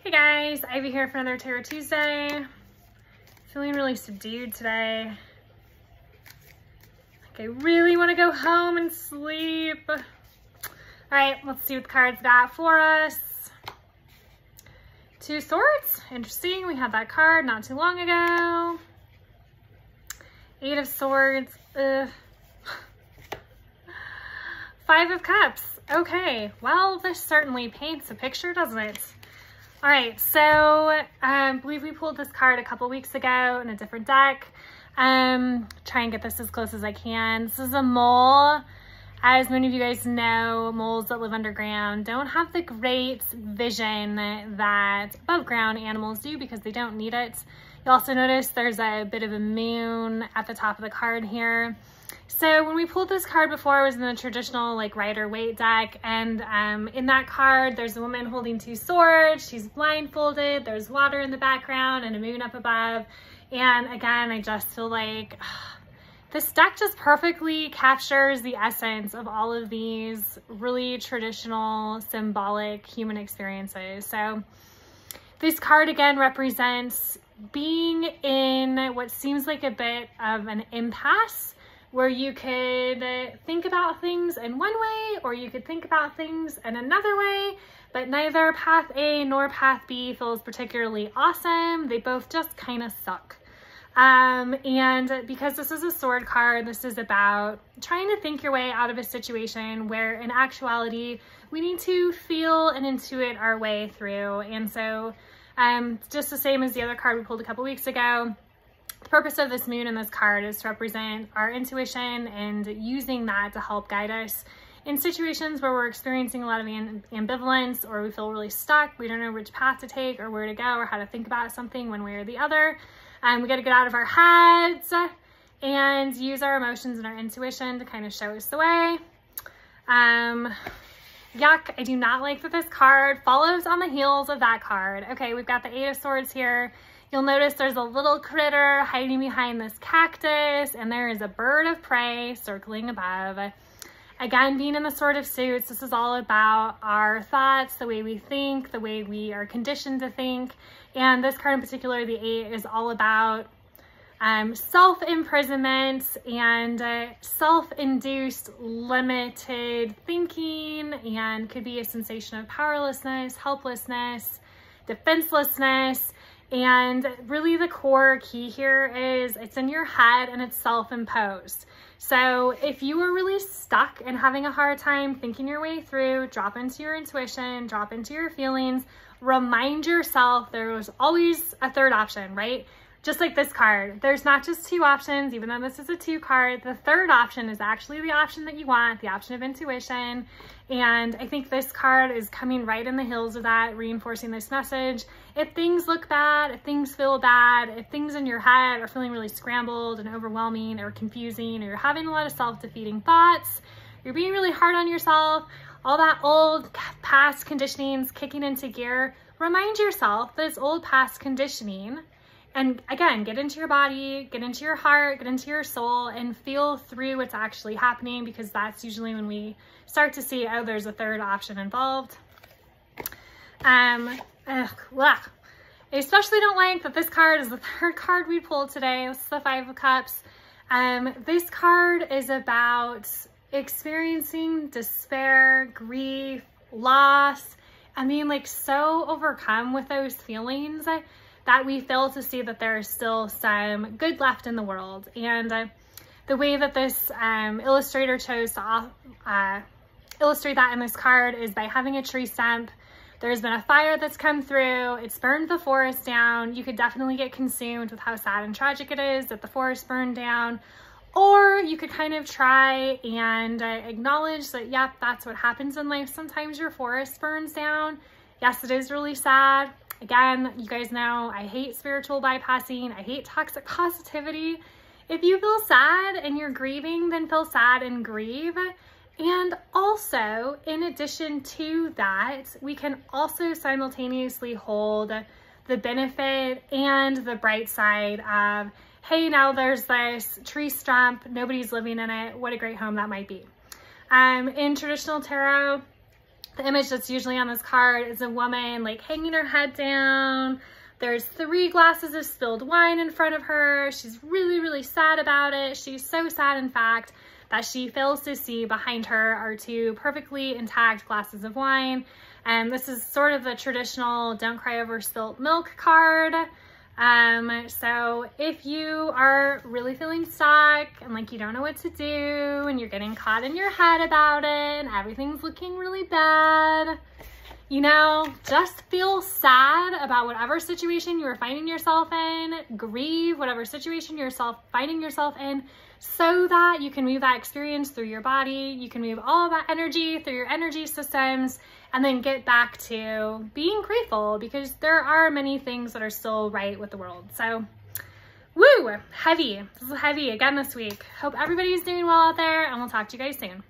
Hey guys, Ivy here for another Tarot Tuesday. Feeling really subdued today. Like I really want to go home and sleep. All right, let's see what the cards got for us. Two of Swords, interesting. We had that card not too long ago. Eight of Swords, Five of Cups. Okay, well, this certainly paints a picture, doesn't it? All right, so I believe we pulled this card a couple weeks ago in a different deck. Try and get this as close as I can. This is a mole. As many of you guys know, moles that live underground don't have the great vision that above ground animals do because they don't need it. You'll also notice there's a bit of a moon at the top of the card here. So when we pulled this card before, it was in the traditional like Rider-Waite deck, and in that card there's a woman holding two swords. She's blindfolded, there's water in the background and a moon up above. And again, I just feel like this deck just perfectly captures the essence of all of these really traditional symbolic human experiences. So this card again represents being in what seems like a bit of an impasse, where you could think about things in one way or you could think about things in another way, but neither path A nor path B feels particularly awesome. They both just kind of suck. And because this is a sword card, this is about trying to think your way out of a situation where in actuality, we need to feel and intuit our way through. And so just the same as the other card we pulled a couple weeks ago, the purpose of this moon in this card is to represent our intuition and using that to help guide us in situations where we're experiencing a lot of ambivalence or we feel really stuck. We don't know which path to take or where to go or how to think about something one way or the other. We got to get out of our heads and use our emotions and our intuition to kind of show us the way. Yuck, I do not like that this card follows on the heels of that card. Okay, we've got the Eight of Swords here. You'll notice there's a little critter hiding behind this cactus, and there is a bird of prey circling above. Again, being in the Sword of Suits, this is all about our thoughts, the way we think, the way we are conditioned to think. And this card in particular, the Eight, is all about self-imprisonment and self-induced limited thinking, and could be a sensation of powerlessness, helplessness, defenselessness. And really the core key here is it's in your head and it's self-imposed. So if you are really stuck and having a hard time thinking your way through, drop into your intuition, drop into your feelings, remind yourself there's always a third option, right? Just like this card, there's not just two options, even though this is a two card. The third option is actually the option that you want, the option of intuition. And I think this card is coming right in the heels of that, reinforcing this message. If things look bad, if things feel bad, if things in your head are feeling really scrambled and overwhelming or confusing, or you're having a lot of self-defeating thoughts, you're being really hard on yourself, all that old past conditioning's kicking into gear, remind yourself that it's old past conditioning. And again, get into your body, get into your heart, get into your soul, and feel through what's actually happening, because that's usually when we start to see, oh, there's a third option involved. I especially don't like that this card is the third card we pulled today. This is the Five of Cups. This card is about experiencing despair, grief, loss, and being like so overcome with those feelings that we fail to see that there is still some good left in the world. And the way that this illustrator chose to illustrate that in this card is by having a tree stump. There's been a fire that's come through, it's burned the forest down. You could definitely get consumed with how sad and tragic it is that the forest burned down. Or you could kind of try and acknowledge that, yep, that's what happens in life. Sometimes your forest burns down. Yes, it is really sad. Again, you guys know I hate spiritual bypassing. I hate toxic positivity. If you feel sad and you're grieving, then feel sad and grieve. And also, in addition to that, we can also simultaneously hold the benefit and the bright side of, hey, now there's this tree stump, nobody's living in it. What a great home that might be. In traditional tarot, The image that's usually on this card is a woman like hanging her head down. There's 3 glasses of spilled wine in front of her. She's really, really sad about it. She's so sad, in fact, that she fails to see behind her are 2 perfectly intact glasses of wine. And this is sort of the traditional don't cry over spilt milk card. So if you are really feeling stuck and like you don't know what to do and you're getting caught in your head about it and everything's looking really bad, you know, just feel sad about whatever situation you are finding yourself in, grieve whatever situation you're finding yourself in, so that you can move that experience through your body, you can move all of that energy through your energy systems, and then get back to being grateful, because there are many things that are still right with the world. So, woo, heavy. This is heavy again this week. Hope everybody's doing well out there, and we'll talk to you guys soon.